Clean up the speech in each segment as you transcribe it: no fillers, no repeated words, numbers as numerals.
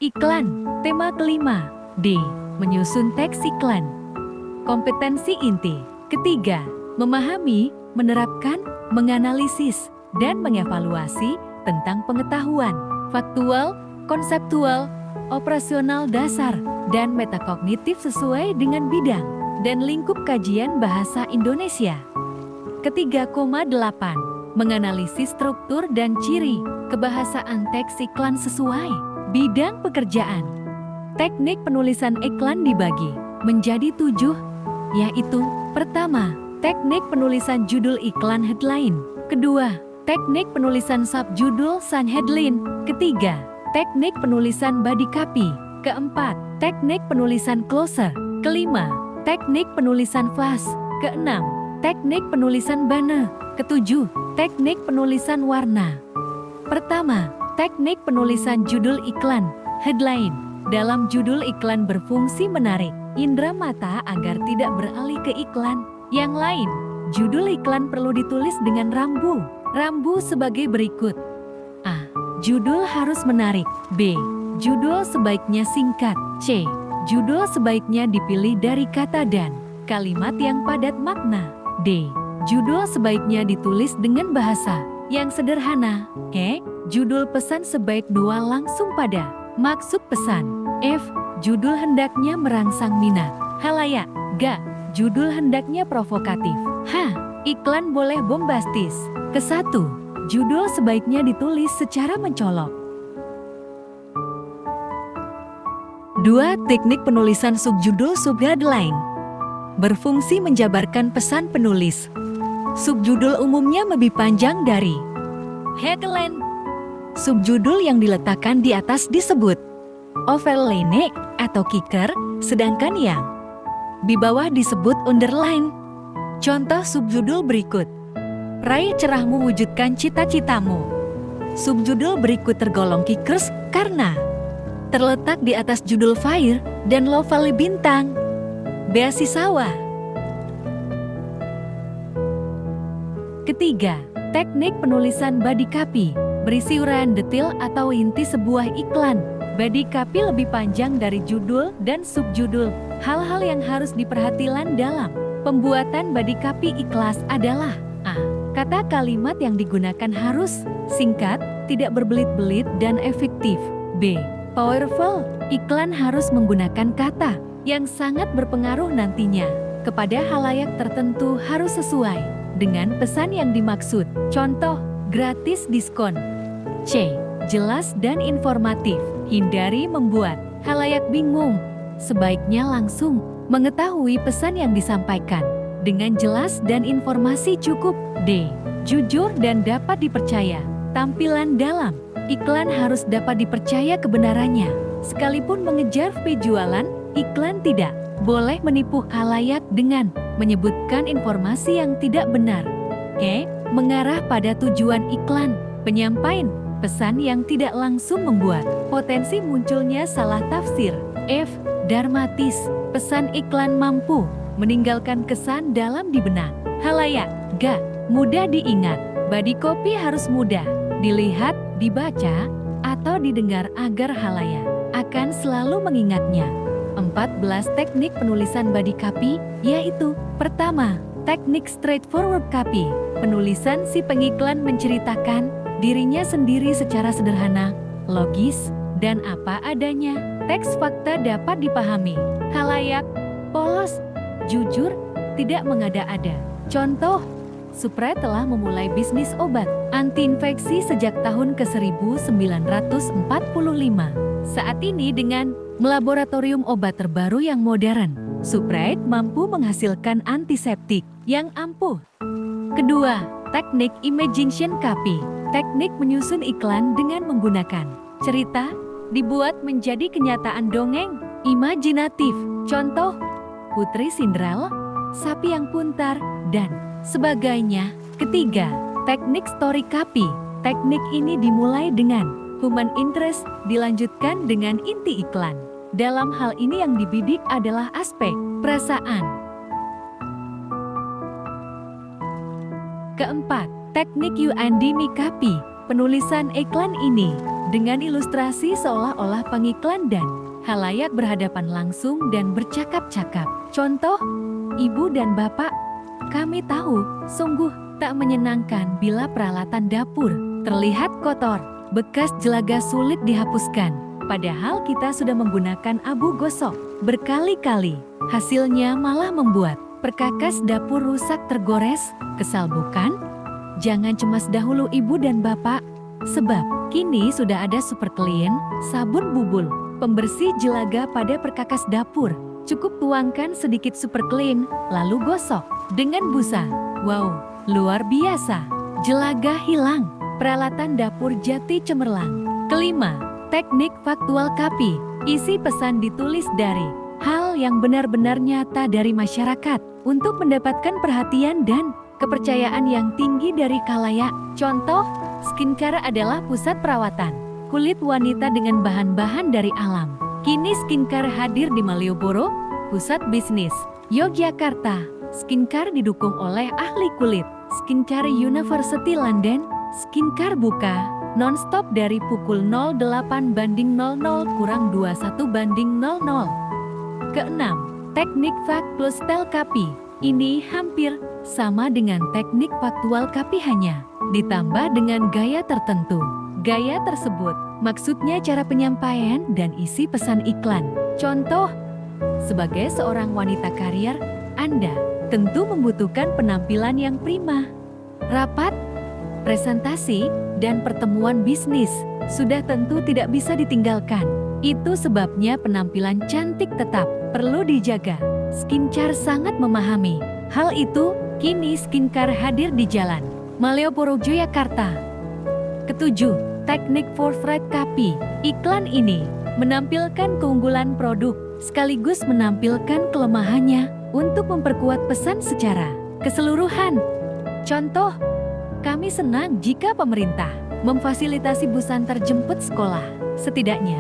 Iklan, tema kelima. D. Menyusun teks iklan. Kompetensi inti. Ketiga, memahami, menerapkan, menganalisis, dan mengevaluasi tentang pengetahuan faktual, konseptual, operasional dasar, dan metakognitif sesuai dengan bidang dan lingkup kajian bahasa Indonesia. Ketiga, 8. Menganalisis struktur dan ciri kebahasaan teks iklan sesuai bidang pekerjaan. Teknik penulisan iklan dibagi menjadi 7, yaitu: pertama, teknik penulisan judul iklan headline. Kedua, teknik penulisan subjudul sun headline. Ketiga, teknik penulisan body copy. Keempat, teknik penulisan closer. Kelima, teknik penulisan flash. Keenam, teknik penulisan banner. Ketujuh, teknik penulisan warna. Pertama, teknik penulisan judul iklan headline. Dalam judul iklan berfungsi menarik indera mata agar tidak beralih ke iklan yang lain. Judul iklan perlu ditulis dengan rambu sebagai berikut. A. Judul harus menarik. B. Judul sebaiknya singkat. C. Judul sebaiknya dipilih dari kata dan kalimat yang padat makna. D. Judul sebaiknya ditulis dengan bahasa yang sederhana. E. Judul pesan sebaik dua langsung pada maksud pesan. F. Judul hendaknya merangsang minat halayak. G. Judul hendaknya provokatif. H. Iklan boleh bombastis. Kesatu, judul sebaiknya ditulis secara mencolok. 2. Teknik penulisan subjudul subheadline. Berfungsi menjabarkan pesan penulis. Subjudul umumnya lebih panjang dari headline. Subjudul yang diletakkan di atas disebut overline atau kicker, sedangkan yang di bawah disebut underline. Contoh subjudul berikut: Raih cerahmu, wujudkan cita-citamu. Subjudul berikut tergolong kickers karena terletak di atas judul fire dan low value bintang. Beasiswa. Ketiga, teknik penulisan body copy. Berisi uraian detail atau inti sebuah iklan. Body copy lebih panjang dari judul dan subjudul. Hal-hal yang harus diperhatikan dalam pembuatan body copy iklan adalah: A. Kata kalimat yang digunakan harus singkat, tidak berbelit-belit, dan efektif. B. Powerful. Iklan harus menggunakan kata yang sangat berpengaruh nantinya kepada halayak tertentu, harus sesuai dengan pesan yang dimaksud. Contoh, gratis diskon. C. Jelas dan informatif. Hindari membuat halayak bingung. Sebaiknya langsung mengetahui pesan yang disampaikan dengan jelas dan informasi cukup. D. Jujur dan dapat dipercaya. Tampilan dalam iklan harus dapat dipercaya kebenarannya. Sekalipun mengejar penjualan, iklan tidak boleh menipu halayak dengan menyebutkan informasi yang tidak benar. E. Mengarah pada tujuan iklan. Penyampaian pesan yang tidak langsung membuat potensi munculnya salah tafsir. F. Dramatis. Pesan iklan mampu meninggalkan kesan dalam di benak halayak. G. Mudah diingat. Body copy harus mudah dilihat, dibaca, atau didengar agar halayak akan selalu mengingatnya. 14 teknik penulisan body copy, yaitu: pertama, teknik straightforward copy. Penulisan si pengiklan menceritakan dirinya sendiri secara sederhana, logis, dan apa adanya. Teks fakta dapat dipahami halayak, polos, jujur, tidak mengada-ada. Contoh, Supra telah memulai bisnis obat anti-infeksi sejak tahun ke-1945. Saat ini dengan laboratorium obat terbaru yang modern, Supra mampu menghasilkan antiseptik yang ampuh. Kedua, teknik imagination copy. Teknik menyusun iklan dengan menggunakan cerita dibuat menjadi kenyataan dongeng imajinatif. Contoh, Putri Cinderella, Sapi yang Pintar, dan sebagainya. Ketiga, teknik story copy. Teknik ini dimulai dengan human interest, dilanjutkan dengan inti iklan. Dalam hal ini yang dibidik adalah aspek perasaan. Keempat, teknik U&D copy. Penulisan iklan ini dengan ilustrasi seolah-olah pengiklan dan halayak berhadapan langsung dan bercakap-cakap. Contoh, Ibu dan Bapak, kami tahu, sungguh tak menyenangkan bila peralatan dapur terlihat kotor, bekas jelaga sulit dihapuskan, padahal kita sudah menggunakan abu gosok berkali-kali. Hasilnya malah membuat perkakas dapur rusak tergores. Kesal bukan? Jangan cemas dahulu Ibu dan Bapak, sebab kini sudah ada Super Clean, sabun bubul, pembersih jelaga pada perkakas dapur. Cukup tuangkan sedikit Super Clean, lalu gosok dengan busa. Wow, luar biasa. Jelaga hilang. Peralatan dapur jati cemerlang. Kelima, teknik faktual KAPI. Isi pesan ditulis dari hal yang benar-benar nyata dari masyarakat untuk mendapatkan perhatian dan kepercayaan yang tinggi dari khalayak. Contoh, skincare adalah pusat perawatan kulit wanita dengan bahan-bahan dari alam. Kini skincare hadir di Malioboro, pusat bisnis Yogyakarta. Skincare didukung oleh ahli kulit Skincare University London. Skincare buka non-stop dari pukul 08:00-21:00. Keenam, teknik Fact plus Tel KAPI. Ini hampir sama dengan teknik faktual KAPI, hanya ditambah dengan gaya tertentu. Gaya tersebut maksudnya cara penyampaian dan isi pesan iklan. Contoh, sebagai seorang wanita karier, Anda tentu membutuhkan penampilan yang prima. Rapat, presentasi, dan pertemuan bisnis sudah tentu tidak bisa ditinggalkan. Itu sebabnya penampilan cantik tetap perlu dijaga. Skincare sangat memahami hal itu. Kini skincare hadir di Jalan Malioboro, Yogyakarta. Ketujuh, teknik Forthright KAPI. Iklan ini menampilkan keunggulan produk sekaligus menampilkan kelemahannya untuk memperkuat pesan secara keseluruhan. Contoh, kami senang jika pemerintah memfasilitasi bus antar jemput sekolah. Setidaknya,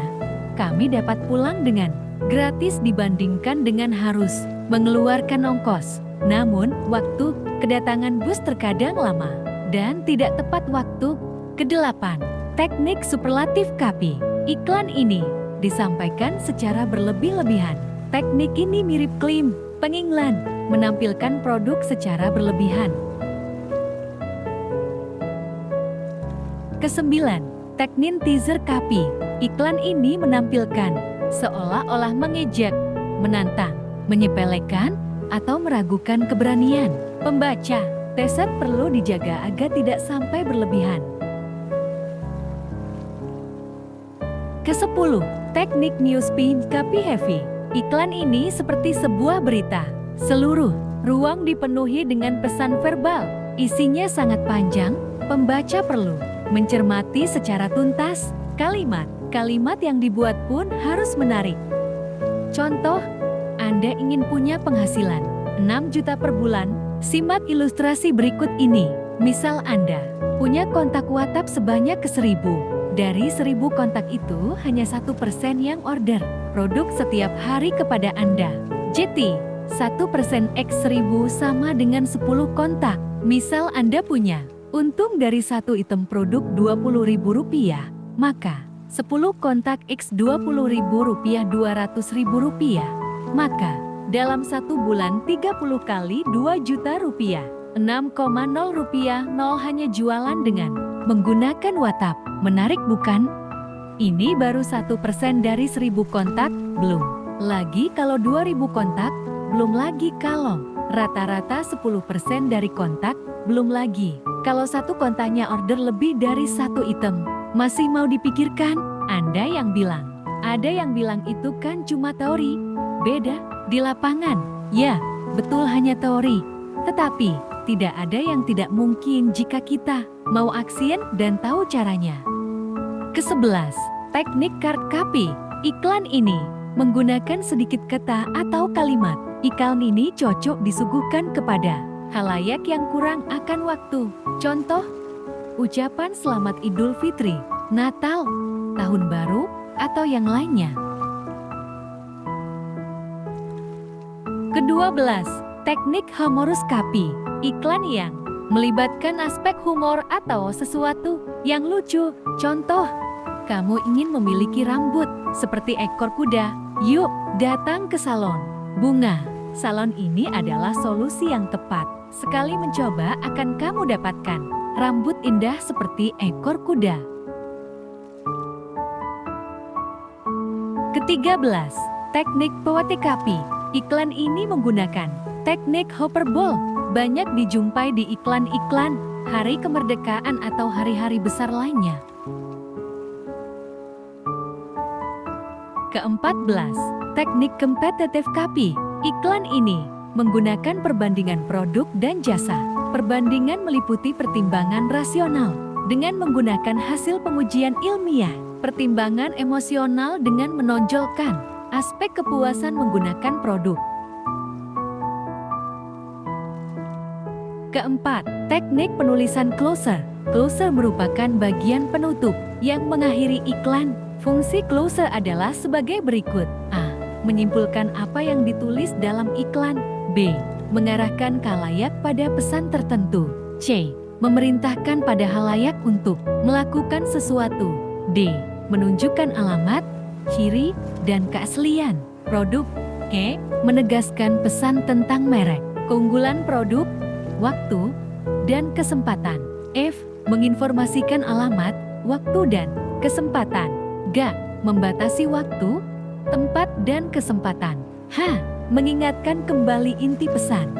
kami dapat pulang dengan gratis dibandingkan dengan harus mengeluarkan ongkos. Namun, waktu kedatangan bus terkadang lama dan tidak tepat waktu. Kedelapan, teknik superlatif KAPI. Iklan ini disampaikan secara berlebih-lebihan. Teknik ini mirip klaim pengiklan, menampilkan produk secara berlebihan. Kesembilan, teknik teaser KAPI. Iklan ini menampilkan seolah-olah mengejek, menantang, menyepelekan, atau meragukan keberanian pembaca. Teaser perlu dijaga agar tidak sampai berlebihan. Kesepuluh, teknik newspeak KAPI heavy. Iklan ini seperti sebuah berita. Seluruh ruang dipenuhi dengan pesan verbal. Isinya sangat panjang, pembaca perlu mencermati secara tuntas. Kalimat yang dibuat pun harus menarik. Contoh, Anda ingin punya penghasilan 6 juta per bulan, simak ilustrasi berikut ini. Misal Anda punya kontak WhatsApp sebanyak 1.000. Dari 1.000 kontak itu hanya 1% yang order produk setiap hari kepada Anda. Jadi, 1% X 1.000 sama dengan 10 kontak. Misal Anda punya untung dari satu item produk Rp20.000, maka 10 kontak X Rp20.000 Rp200.000. Maka, dalam satu bulan 30 kali 2 juta rupiah. 6,0 rupiah 0 hanya jualan dengan menggunakan WhatsApp. Menarik bukan? Ini baru 1% dari 1.000 kontak, belum lagi kalau 2.000 kontak, belum lagi kalau rata-rata 10% dari kontak, belum lagi kalau satu kontaknya order lebih dari satu item. Masih mau dipikirkan? Anda yang bilang. Ada yang bilang itu kan cuma teori. Beda di lapangan. Ya, betul hanya teori. Tetapi, tidak ada yang tidak mungkin jika kita mau action dan tahu caranya. Ke-11, teknik card KAPI. Iklan ini menggunakan sedikit kata atau kalimat. Iklan ini cocok disuguhkan kepada khalayak yang kurang akan waktu. Contoh, ucapan selamat Idul Fitri, Natal, Tahun Baru, atau yang lainnya. Ke-12, teknik humorous KAPI. Iklan yang melibatkan aspek humor atau sesuatu yang lucu. Contoh, kamu ingin memiliki rambut seperti ekor kuda? Yuk, datang ke salon bunga. Salon ini adalah solusi yang tepat. Sekali mencoba akan kamu dapatkan rambut indah seperti ekor kuda. Ke-13, teknik Pewatekapi. Iklan ini menggunakan teknik hoverbowl. Banyak dijumpai di iklan-iklan hari kemerdekaan atau hari-hari besar lainnya. Ke-14, teknik kompetitif copy. Iklan ini menggunakan perbandingan produk dan jasa. Perbandingan meliputi pertimbangan rasional dengan menggunakan hasil pengujian ilmiah, pertimbangan emosional dengan menonjolkan aspek kepuasan menggunakan produk. Keempat, teknik penulisan closer. Closer merupakan bagian penutup yang mengakhiri iklan. Fungsi closer adalah sebagai berikut. A. Menyimpulkan apa yang ditulis dalam iklan. B. Mengarahkan khalayak pada pesan tertentu. C. Memerintahkan pada khalayak untuk melakukan sesuatu. D. Menunjukkan alamat, ciri, dan keaslian produk. E. Menegaskan pesan tentang merek, keunggulan produk, waktu, dan kesempatan. F. Menginformasikan alamat, waktu, dan kesempatan. G. Membatasi waktu, tempat, dan kesempatan. H. Mengingatkan kembali inti pesan.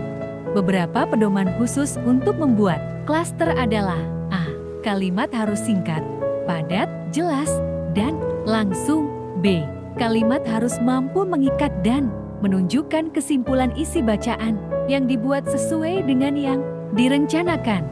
Beberapa pedoman khusus untuk membuat klaster adalah: A. Kalimat harus singkat, padat, jelas, dan langsung. B. Kalimat harus mampu mengikat dan menunjukkan kesimpulan isi bacaan yang dibuat sesuai dengan yang direncanakan.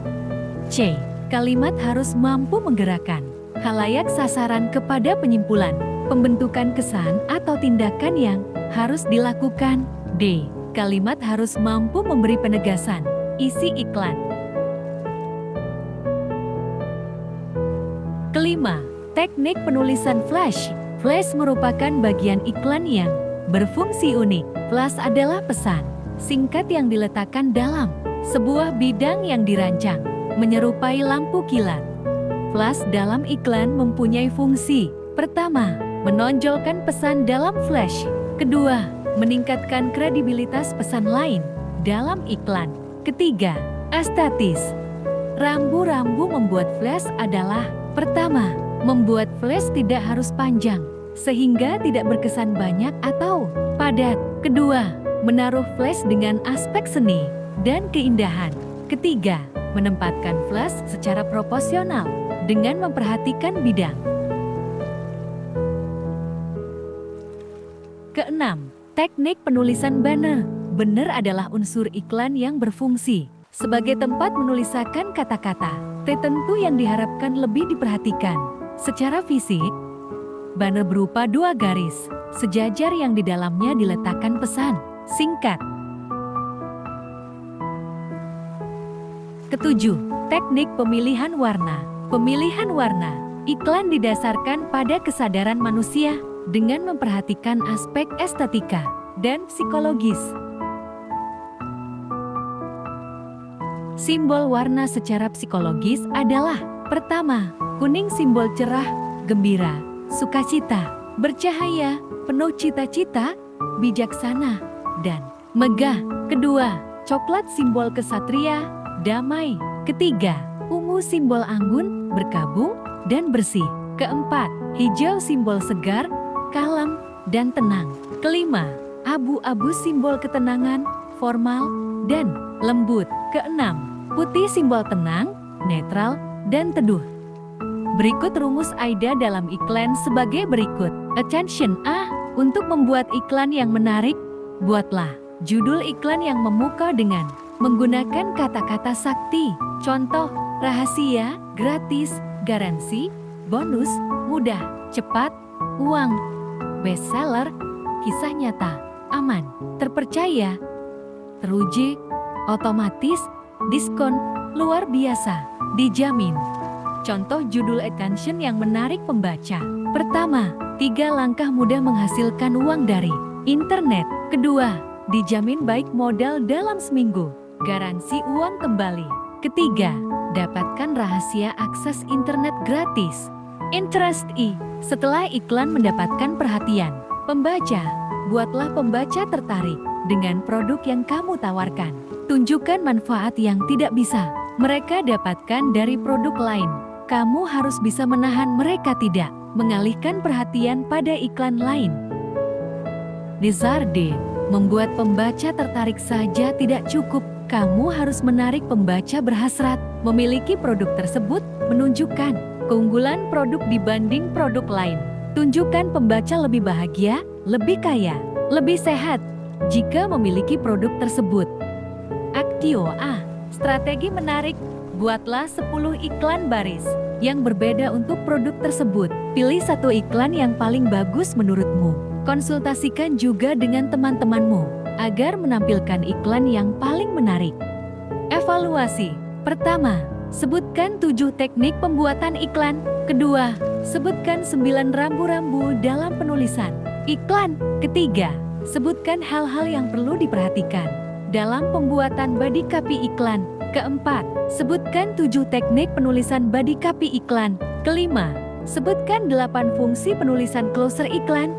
C. Kalimat harus mampu menggerakkan khalayak sasaran kepada penyimpulan, pembentukan kesan atau tindakan yang harus dilakukan. D. Kalimat harus mampu memberi penegasan isi iklan. Kelima, teknik penulisan flash. Flash merupakan bagian iklan yang berfungsi unik. Flash adalah pesan singkat yang diletakkan dalam sebuah bidang yang dirancang, menyerupai lampu kilat. Flash dalam iklan mempunyai fungsi: pertama, menonjolkan pesan dalam flash. Kedua, meningkatkan kredibilitas pesan lain dalam iklan. Ketiga, estetis. Rambu-rambu membuat flash adalah: pertama, membuat flash tidak harus panjang, sehingga tidak berkesan banyak atau padat. Kedua, menaruh flash dengan aspek seni dan keindahan. Ketiga, menempatkan flash secara proporsional dengan memperhatikan bidang. Keenam, teknik penulisan banner. Banner adalah unsur iklan yang berfungsi sebagai tempat menuliskan kata-kata tertentu yang diharapkan lebih diperhatikan. Secara fisik, banner berupa dua garis sejajar yang di dalamnya diletakkan pesan singkat. Ketujuh, teknik pemilihan warna. Pemilihan warna iklan didasarkan pada kesadaran manusia dengan memperhatikan aspek estetika dan psikologis. Simbol warna secara psikologis adalah: pertama, kuning simbol cerah, gembira, sukacita, bercahaya, penuh cita-cita, bijaksana, dan megah. Kedua, coklat simbol kesatria, damai. Ketiga, ungu simbol anggun, berkabung, dan bersih. Keempat, hijau simbol segar, kalem, dan tenang. Kelima, abu-abu simbol ketenangan, formal, dan lembut. Keenam, putih simbol tenang, netral, dan teduh. Berikut rumus AIDA dalam iklan sebagai berikut. Attention A. Untuk membuat iklan yang menarik, buatlah judul iklan yang memukau dengan menggunakan kata-kata sakti. Contoh: rahasia, gratis, garansi, bonus, mudah, cepat, uang, bestseller, kisah nyata, aman, terpercaya, teruji, otomatis, diskon, luar biasa, dijamin. Contoh judul attention yang menarik pembaca. Pertama, 3 langkah mudah menghasilkan uang dari internet. Kedua, dijamin baik modal dalam seminggu, garansi uang kembali. Ketiga, dapatkan rahasia akses internet gratis. Interest I. Setelah iklan mendapatkan perhatian pembaca, buatlah pembaca tertarik dengan produk yang kamu tawarkan. Tunjukkan manfaat yang tidak bisa mereka dapatkan dari produk lain. Kamu harus bisa menahan mereka tidak mengalihkan perhatian pada iklan lain. Desarde. Membuat pembaca tertarik saja tidak cukup. Kamu harus menarik pembaca berhasrat memiliki produk tersebut, menunjukkan keunggulan produk dibanding produk lain. Tunjukkan pembaca lebih bahagia, lebih kaya, lebih sehat jika memiliki produk tersebut. Aktio A. Strategi menarik. Buatlah 10 iklan baris yang berbeda untuk produk tersebut. Pilih satu iklan yang paling bagus menurutmu. Konsultasikan juga dengan teman-temanmu agar menampilkan iklan yang paling menarik. Evaluasi. Pertama, sebutkan 7 teknik pembuatan iklan. Kedua, sebutkan 9 rambu-rambu dalam penulisan iklan. Ketiga, sebutkan hal-hal yang perlu diperhatikan dalam pembuatan body copy iklan. Keempat, sebutkan 7 teknik penulisan body copy iklan. Kelima, sebutkan 8 fungsi penulisan closer iklan.